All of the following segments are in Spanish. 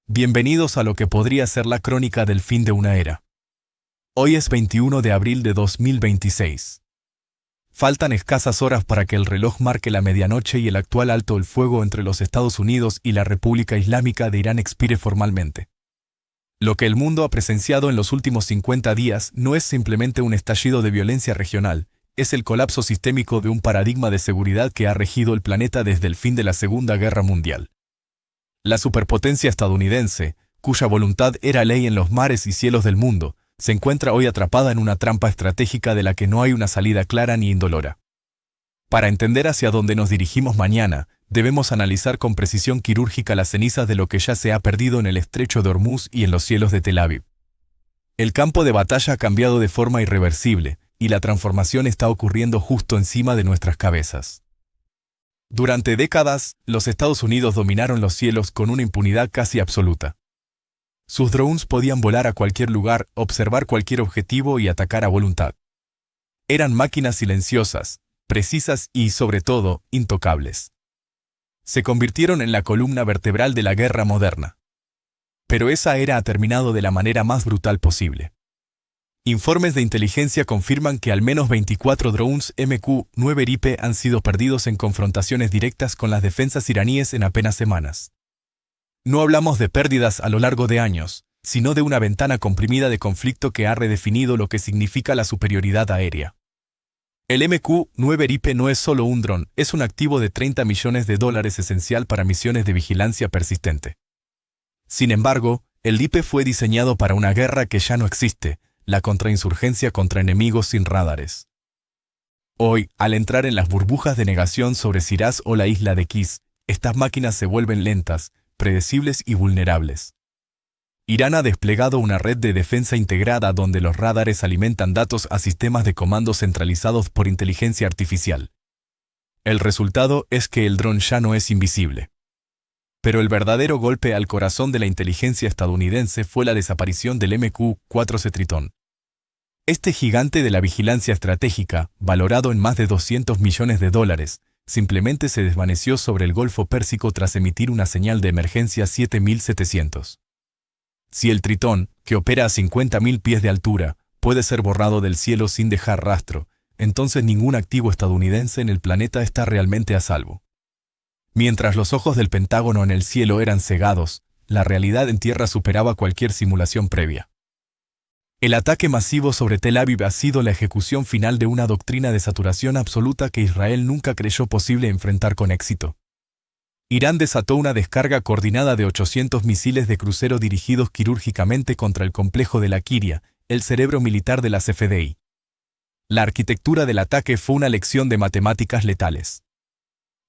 Bienvenidos a lo que podría ser la crónica del fin de una era. Hoy es 21 de abril de 2026. Faltan escasas horas para que el reloj marque la medianoche y el actual alto el fuego entre los Estados Unidos y la República Islámica de Irán expire formalmente. Lo que el mundo ha presenciado en los últimos 50 días no es simplemente un estallido de violencia regional, es el colapso sistémico de un paradigma de seguridad que ha regido el planeta desde el fin de la Segunda Guerra Mundial. La superpotencia estadounidense, cuya voluntad era ley en los mares y cielos del mundo, se encuentra hoy atrapada en una trampa estratégica de la que no hay una salida clara ni indolora. Para entender hacia dónde nos dirigimos mañana, debemos analizar con precisión quirúrgica las cenizas de lo que ya se ha perdido en el estrecho de Hormuz y en los cielos de Tel Aviv. El campo de batalla ha cambiado de forma irreversible, y la transformación está ocurriendo justo encima de nuestras cabezas. Durante décadas, los Estados Unidos dominaron los cielos con una impunidad casi absoluta. Sus drones podían volar a cualquier lugar, observar cualquier objetivo y atacar a voluntad. Eran máquinas silenciosas, precisas y, sobre todo, intocables. Se convirtieron en la columna vertebral de la guerra moderna. Pero esa era ha terminado de la manera más brutal posible. Informes de inteligencia confirman que al menos 24 drones MQ-9 Ripe han sido perdidos en confrontaciones directas con las defensas iraníes en apenas semanas. No hablamos de pérdidas a lo largo de años, sino de una ventana comprimida de conflicto que ha redefinido lo que significa la superioridad aérea. El MQ-9 Ripe no es solo un dron, es un activo de $30 millones esencial para misiones de vigilancia persistente. Sin embargo, el Ripe fue diseñado para una guerra que ya no existe, la contrainsurgencia contra enemigos sin radares. Hoy, al entrar en las burbujas de negación sobre Shiraz o la isla de Kis, estas máquinas se vuelven lentas, predecibles y vulnerables. Irán ha desplegado una red de defensa integrada donde los radares alimentan datos a sistemas de comando centralizados por inteligencia artificial. El resultado es que el dron ya no es invisible. Pero el verdadero golpe al corazón de la inteligencia estadounidense fue la desaparición del MQ-4C Tritón. Este gigante de la vigilancia estratégica, valorado en más de $200 millones, simplemente se desvaneció sobre el Golfo Pérsico tras emitir una señal de emergencia 7700. Si el Tritón, que opera a 50.000 pies de altura, puede ser borrado del cielo sin dejar rastro, entonces ningún activo estadounidense en el planeta está realmente a salvo. Mientras los ojos del Pentágono en el cielo eran cegados, la realidad en tierra superaba cualquier simulación previa. El ataque masivo sobre Tel Aviv ha sido la ejecución final de una doctrina de saturación absoluta que Israel nunca creyó posible enfrentar con éxito. Irán desató una descarga coordinada de 800 misiles de crucero dirigidos quirúrgicamente contra el complejo de la Kiria, el cerebro militar de las FDI. La arquitectura del ataque fue una lección de matemáticas letales.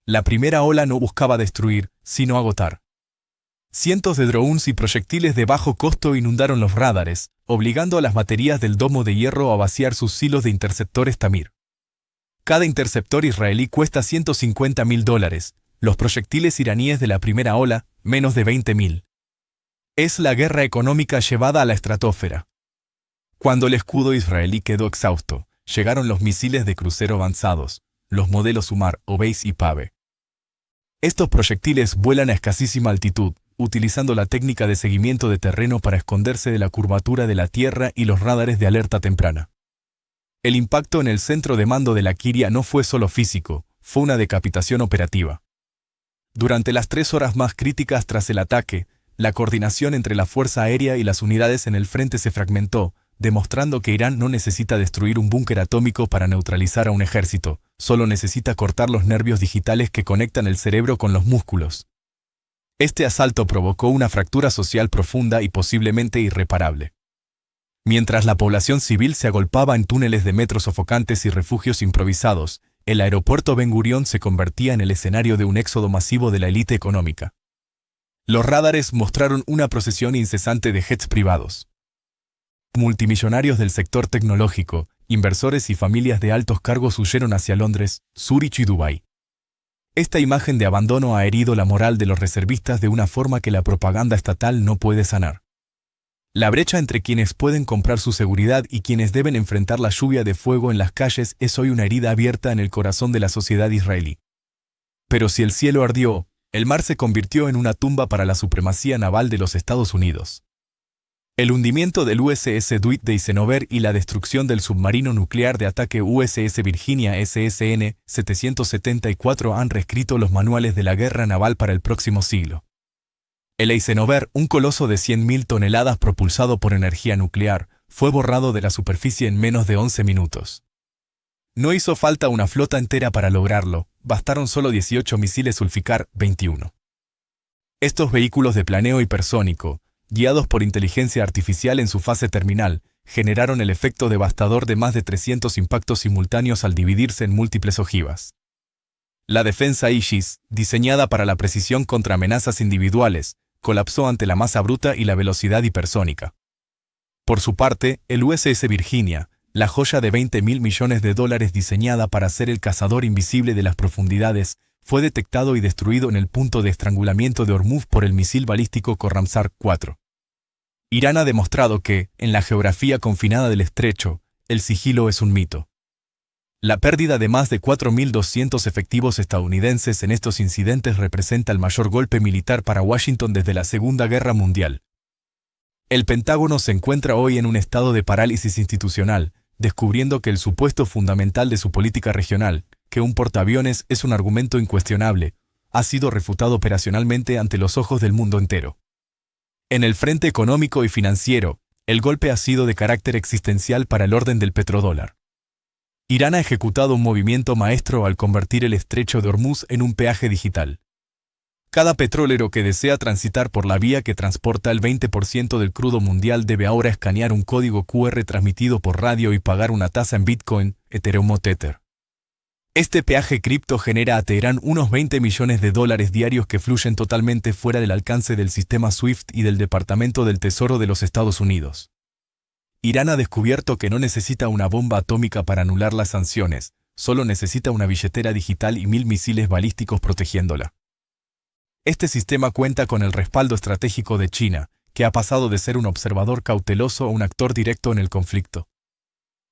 La primera ola no buscaba destruir, sino agotar. Cientos de drones y proyectiles de bajo costo inundaron los radares, obligando a las baterías del domo de hierro a vaciar sus silos de interceptores Tamir. Cada interceptor israelí cuesta $150.000, los proyectiles iraníes de la primera ola, menos de $20.000. Es la guerra económica llevada a la estratosfera. Cuando el escudo israelí quedó exhausto, llegaron los misiles de crucero avanzados, los modelos Umar, Obeis y Pave. Estos proyectiles vuelan a escasísima altitud, utilizando la técnica de seguimiento de terreno para esconderse de la curvatura de la Tierra y los radares de alerta temprana. El impacto en el centro de mando de la Kiria no fue solo físico, fue una decapitación operativa. Durante las 3 horas más críticas tras el ataque, la coordinación entre la Fuerza Aérea y las unidades en el frente se fragmentó, demostrando que Irán no necesita destruir un búnker atómico para neutralizar a un ejército, solo necesita cortar los nervios digitales que conectan el cerebro con los músculos. Este asalto provocó una fractura social profunda y posiblemente irreparable. Mientras la población civil se agolpaba en túneles de metro sofocantes y refugios improvisados, el aeropuerto Ben Gurión se convertía en el escenario de un éxodo masivo de la élite económica. Los radares mostraron una procesión incesante de jets privados. Multimillonarios del sector tecnológico, inversores y familias de altos cargos huyeron hacia Londres, Zúrich y Dubái. Esta imagen de abandono ha herido la moral de los reservistas de una forma que la propaganda estatal no puede sanar. La brecha entre quienes pueden comprar su seguridad y quienes deben enfrentar la lluvia de fuego en las calles es hoy una herida abierta en el corazón de la sociedad israelí. Pero si el cielo ardió, El mar se convirtió en una tumba para la supremacía naval de los Estados Unidos. El hundimiento del USS Dwight Eisenhower y la destrucción del submarino nuclear de ataque USS Virginia SSN 774 han reescrito los manuales de la guerra naval para el próximo siglo. El Eisenhower, un coloso de 100.000 toneladas propulsado por energía nuclear, fue borrado de la superficie en menos de 11 minutos. No hizo falta una flota entera para lograrlo, bastaron solo 18 misiles Sulficar 21. Estos vehículos de planeo hipersónico, guiados por inteligencia artificial en su fase terminal, generaron el efecto devastador de más de 300 impactos simultáneos al dividirse en múltiples ojivas. La defensa Aegis, diseñada para la precisión contra amenazas individuales, colapsó ante la masa bruta y la velocidad hipersónica. Por su parte, el USS Virginia, la joya de $20.000 millones diseñada para ser el cazador invisible de las profundidades, fue detectado y destruido en el punto de estrangulamiento de Hormuz por el misil balístico Khorramshahr 4. Irán ha demostrado que, en la geografía confinada del estrecho, el sigilo es un mito. La pérdida de más de 4.200 efectivos estadounidenses en estos incidentes representa el mayor golpe militar para Washington desde la Segunda Guerra Mundial. El Pentágono se encuentra hoy en un estado de parálisis institucional, descubriendo que el supuesto fundamental de su política regional, que un portaaviones es un argumento incuestionable, ha sido refutado operacionalmente ante los ojos del mundo entero. En el frente económico y financiero, el golpe ha sido de carácter existencial para el orden del petrodólar. Irán ha ejecutado un movimiento maestro al convertir el estrecho de Hormuz en un peaje digital. Cada petrolero que desea transitar por la vía que transporta el 20% del crudo mundial debe ahora escanear un código QR transmitido por radio y pagar una tasa en Bitcoin, Ethereum o Tether. Este peaje cripto genera a Teherán unos $20 millones diarios que fluyen totalmente fuera del alcance del sistema SWIFT y del Departamento del Tesoro de los Estados Unidos. Irán ha descubierto que no necesita una bomba atómica para anular las sanciones, solo necesita una billetera digital y 1.000 misiles balísticos protegiéndola. Este sistema cuenta con el respaldo estratégico de China, que ha pasado de ser un observador cauteloso a un actor directo en el conflicto.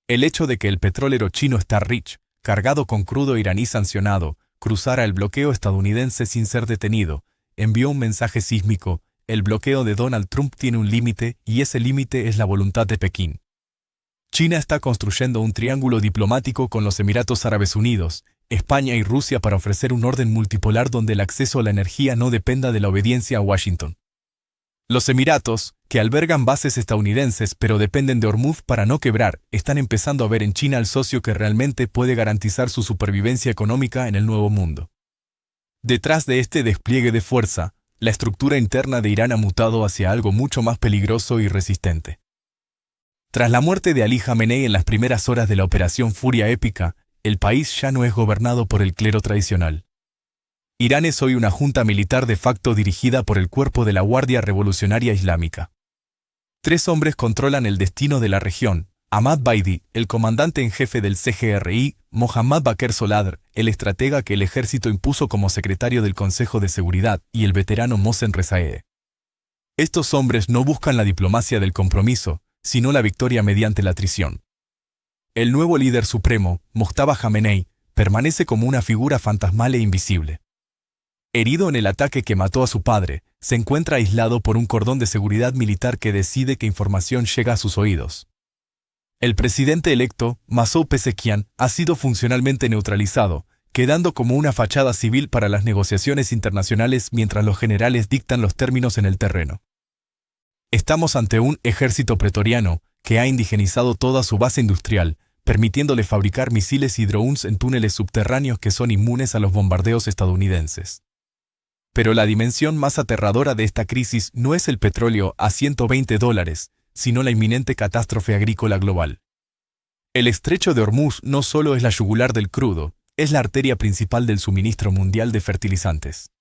El hecho de que el petrolero chino Star Rich, cargado con crudo iraní sancionado, cruzara el bloqueo estadounidense sin ser detenido, envió un mensaje sísmico: el bloqueo de Donald Trump tiene un límite y ese límite es la voluntad de Pekín. China está construyendo un triángulo diplomático con los Emiratos Árabes Unidos, España y Rusia para ofrecer un orden multipolar donde el acceso a la energía no dependa de la obediencia a Washington. Los Emiratos, que albergan bases estadounidenses pero dependen de Hormuz para no quebrar, están empezando a ver en China al socio que realmente puede garantizar su supervivencia económica en el nuevo mundo. Detrás de este despliegue de fuerza, la estructura interna de Irán ha mutado hacia algo mucho más peligroso y resistente. Tras la muerte de Ali Jamenei en las primeras horas de la Operación Furia Épica, el país ya no es gobernado por el clero tradicional. Irán es hoy una junta militar de facto dirigida por el cuerpo de la Guardia Revolucionaria Islámica. 3 hombres controlan el destino de la región: Ahmad Baidi, el comandante en jefe del CGRI, Mohammad Baqir Soladr, el estratega que el ejército impuso como secretario del Consejo de Seguridad, y el veterano Mohsen Rezaee. Estos hombres no buscan la diplomacia del compromiso, sino la victoria mediante la traición. El nuevo líder supremo, Mojtaba Jamenei, permanece como una figura fantasmal e invisible. Herido en el ataque que mató a su padre, se encuentra aislado por un cordón de seguridad militar que decide qué información llega a sus oídos. El presidente electo, Masoud Pezeshkian, ha sido funcionalmente neutralizado, quedando como una fachada civil para las negociaciones internacionales mientras los generales dictan los términos en el terreno. Estamos ante un ejército pretoriano que ha indigenizado toda su base industrial, permitiéndole fabricar misiles y drones en túneles subterráneos que son inmunes a los bombardeos estadounidenses. Pero la dimensión más aterradora de esta crisis no es el petróleo a $120, sino la inminente catástrofe agrícola global. El estrecho de Hormuz no solo es la yugular del crudo, es la arteria principal del suministro mundial de fertilizantes.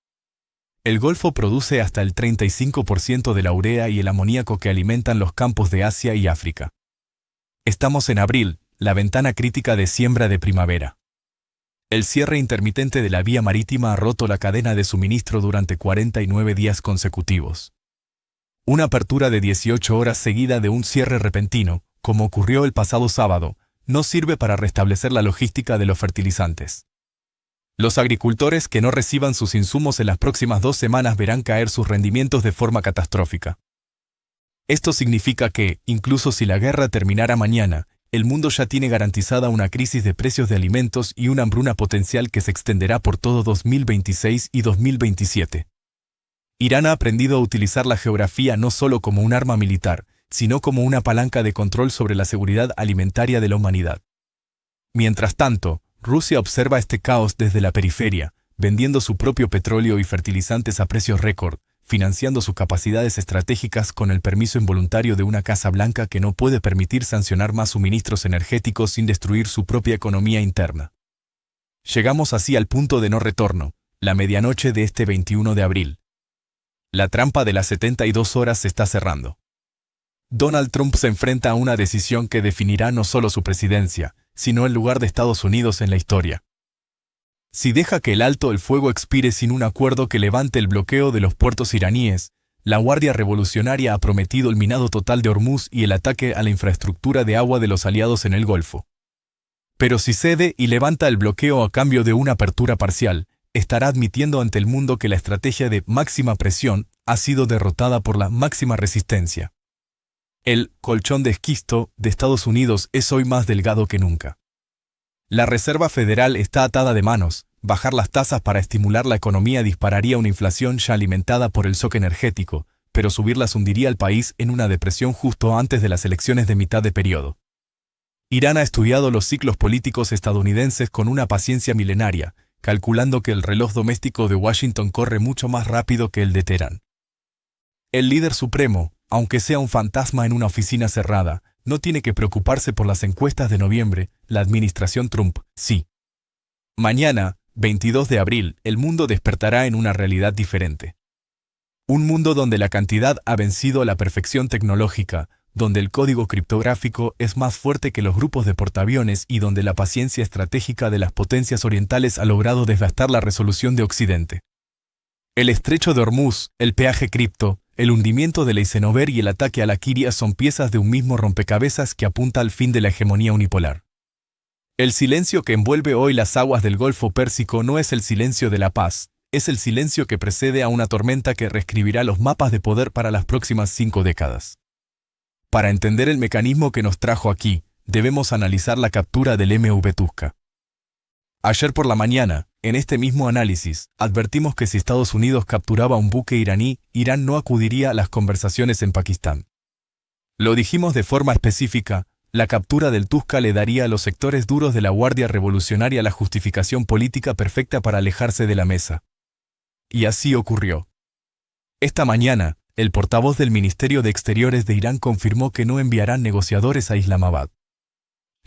El Golfo produce hasta el 35% de la urea y el amoníaco que alimentan los campos de Asia y África. Estamos en abril, la ventana crítica de siembra de primavera. El cierre intermitente de la vía marítima ha roto la cadena de suministro durante 49 días consecutivos. Una apertura de 18 horas seguida de un cierre repentino, como ocurrió el pasado sábado, no sirve para restablecer la logística de los fertilizantes. Los agricultores que no reciban sus insumos en las próximas 2 semanas verán caer sus rendimientos de forma catastrófica. Esto significa que, incluso si la guerra terminara mañana, el mundo ya tiene garantizada una crisis de precios de alimentos y una hambruna potencial que se extenderá por todo 2026 y 2027. Irán ha aprendido a utilizar la geografía no solo como un arma militar, sino como una palanca de control sobre la seguridad alimentaria de la humanidad. Mientras tanto, Rusia observa este caos desde la periferia, vendiendo su propio petróleo y fertilizantes a precios récord, financiando sus capacidades estratégicas con el permiso involuntario de una Casa Blanca que no puede permitir sancionar más suministros energéticos sin destruir su propia economía interna. Llegamos así al punto de no retorno, la medianoche de este 21 de abril. La trampa de las 72 horas se está cerrando. Donald Trump se enfrenta a una decisión que definirá no solo su presidencia, sino el lugar de Estados Unidos en la historia. Si deja que el alto el fuego expire sin un acuerdo que levante el bloqueo de los puertos iraníes, la Guardia Revolucionaria ha prometido el minado total de Hormuz y el ataque a la infraestructura de agua de los aliados en el Golfo. Pero si cede y levanta el bloqueo a cambio de una apertura parcial, estará admitiendo ante el mundo que la estrategia de máxima presión ha sido derrotada por la máxima resistencia. El colchón de esquisto de Estados Unidos es hoy más delgado que nunca. La Reserva Federal está atada de manos. Bajar las tasas para estimular la economía dispararía una inflación ya alimentada por el shock energético, pero subirlas hundiría al país en una depresión justo antes de las elecciones de mitad de periodo. Irán ha estudiado los ciclos políticos estadounidenses con una paciencia milenaria, calculando que el reloj doméstico de Washington corre mucho más rápido que el de Teherán. El líder supremo, aunque sea un fantasma en una oficina cerrada, no tiene que preocuparse por las encuestas de noviembre, la administración Trump, sí. Mañana, 22 de abril, el mundo despertará en una realidad diferente. Un mundo donde la cantidad ha vencido la perfección tecnológica, donde el código criptográfico es más fuerte que los grupos de portaaviones y donde la paciencia estratégica de las potencias orientales ha logrado devastar la resolución de Occidente. El estrecho de Hormuz, el peaje cripto, el hundimiento del Eisenhower y el ataque a la Kiria son piezas de un mismo rompecabezas que apunta al fin de la hegemonía unipolar. El silencio que envuelve hoy las aguas del Golfo Pérsico no es el silencio de la paz, es el silencio que precede a una tormenta que reescribirá los mapas de poder para las próximas 5 décadas. Para entender el mecanismo que nos trajo aquí, debemos analizar la captura del MV Tusca. Ayer por la mañana, en este mismo análisis, advertimos que si Estados Unidos capturaba un buque iraní, Irán no acudiría a las conversaciones en Pakistán. Lo dijimos de forma específica, la captura del Tusca le daría a los sectores duros de la Guardia Revolucionaria la justificación política perfecta para alejarse de la mesa. Y así ocurrió. Esta mañana, el portavoz del Ministerio de Exteriores de Irán confirmó que no enviarán negociadores a Islamabad.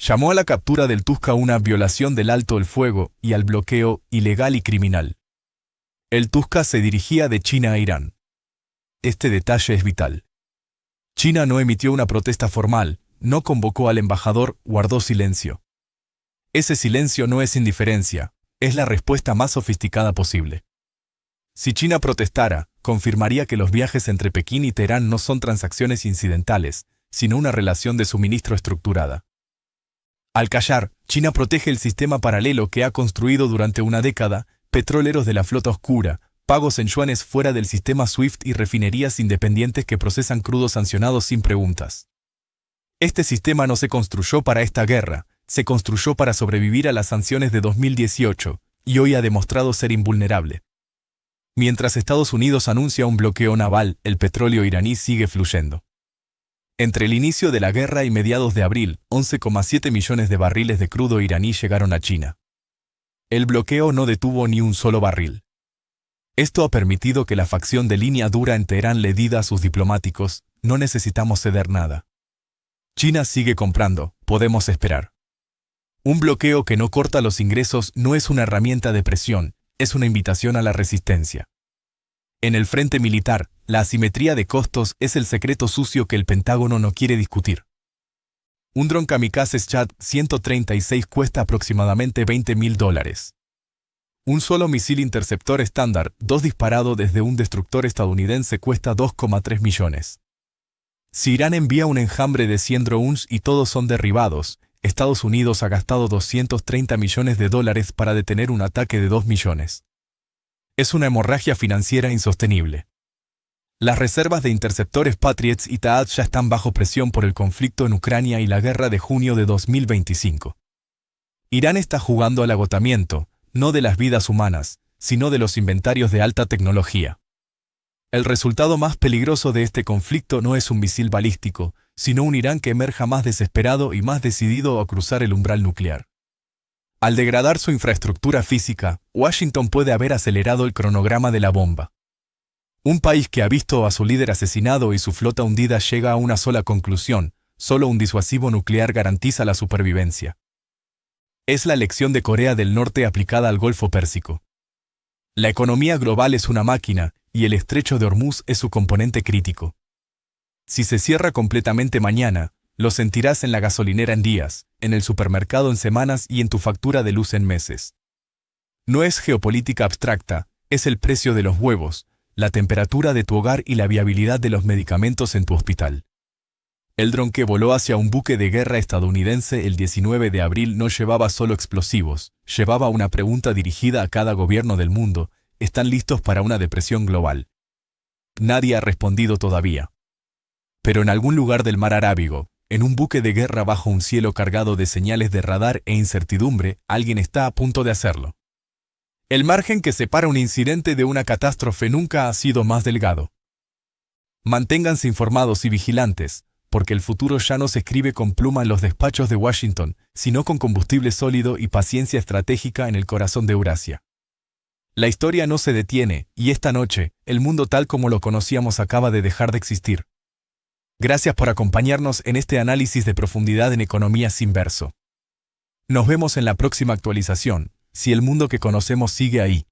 Llamó a la captura del Tusca una violación del alto el fuego y al bloqueo ilegal y criminal. El Tusca se dirigía de China a Irán. Este detalle es vital. China no emitió una protesta formal, no convocó al embajador, guardó silencio. Ese silencio no es indiferencia, es la respuesta más sofisticada posible. Si China protestara, confirmaría que los viajes entre Pekín y Teherán no son transacciones incidentales, sino una relación de suministro estructurada. Al callar, China protege el sistema paralelo que ha construido durante una década, petroleros de la flota oscura, pagos en yuanes fuera del sistema SWIFT y refinerías independientes que procesan crudos sancionados sin preguntas. Este sistema no se construyó para esta guerra, se construyó para sobrevivir a las sanciones de 2018, y hoy ha demostrado ser invulnerable. Mientras Estados Unidos anuncia un bloqueo naval, el petróleo iraní sigue fluyendo. Entre el inicio de la guerra y mediados de abril, 11,7 millones de barriles de crudo iraní llegaron a China. El bloqueo no detuvo ni un solo barril. Esto ha permitido que la facción de línea dura en Teherán le diga a sus diplomáticos, no necesitamos ceder nada. China sigue comprando, podemos esperar. Un bloqueo que no corta los ingresos no es una herramienta de presión, es una invitación a la resistencia. En el frente militar, la asimetría de costos es el secreto sucio que el Pentágono no quiere discutir. Un dron kamikaze Chad 136 cuesta aproximadamente $20.000. Un solo misil interceptor estándar, 2 disparado desde un destructor estadounidense cuesta 2,3 millones. Si Irán envía un enjambre de 100 drones y todos son derribados, Estados Unidos ha gastado $230 millones para detener un ataque de 2 millones. Es una hemorragia financiera insostenible. Las reservas de interceptores Patriots y THAAD ya están bajo presión por el conflicto en Ucrania y la guerra de junio de 2025. Irán está jugando al agotamiento, no de las vidas humanas, sino de los inventarios de alta tecnología. El resultado más peligroso de este conflicto no es un misil balístico, sino un Irán que emerja más desesperado y más decidido a cruzar el umbral nuclear. Al degradar su infraestructura física, Washington puede haber acelerado el cronograma de la bomba. Un país que ha visto a su líder asesinado y su flota hundida llega a una sola conclusión: solo un disuasivo nuclear garantiza la supervivencia. Es la lección de Corea del Norte aplicada al Golfo Pérsico. La economía global es una máquina, y el estrecho de Hormuz es su componente crítico. Si se cierra completamente mañana, lo sentirás en la gasolinera en días, en el supermercado en semanas y en tu factura de luz en meses. No es geopolítica abstracta, es el precio de los huevos, la temperatura de tu hogar y la viabilidad de los medicamentos en tu hospital. El dron que voló hacia un buque de guerra estadounidense el 19 de abril no llevaba solo explosivos, llevaba una pregunta dirigida a cada gobierno del mundo: ¿están listos para una depresión global? Nadie ha respondido todavía. Pero en algún lugar del mar Arábigo, en un buque de guerra bajo un cielo cargado de señales de radar e incertidumbre, alguien está a punto de hacerlo. El margen que separa un incidente de una catástrofe nunca ha sido más delgado. Manténganse informados y vigilantes, porque el futuro ya no se escribe con pluma en los despachos de Washington, sino con combustible sólido y paciencia estratégica en el corazón de Eurasia. La historia no se detiene, y esta noche, el mundo tal como lo conocíamos acaba de dejar de existir. Gracias por acompañarnos en este análisis de profundidad en economía sin verso. Nos vemos en la próxima actualización, si el mundo que conocemos sigue ahí.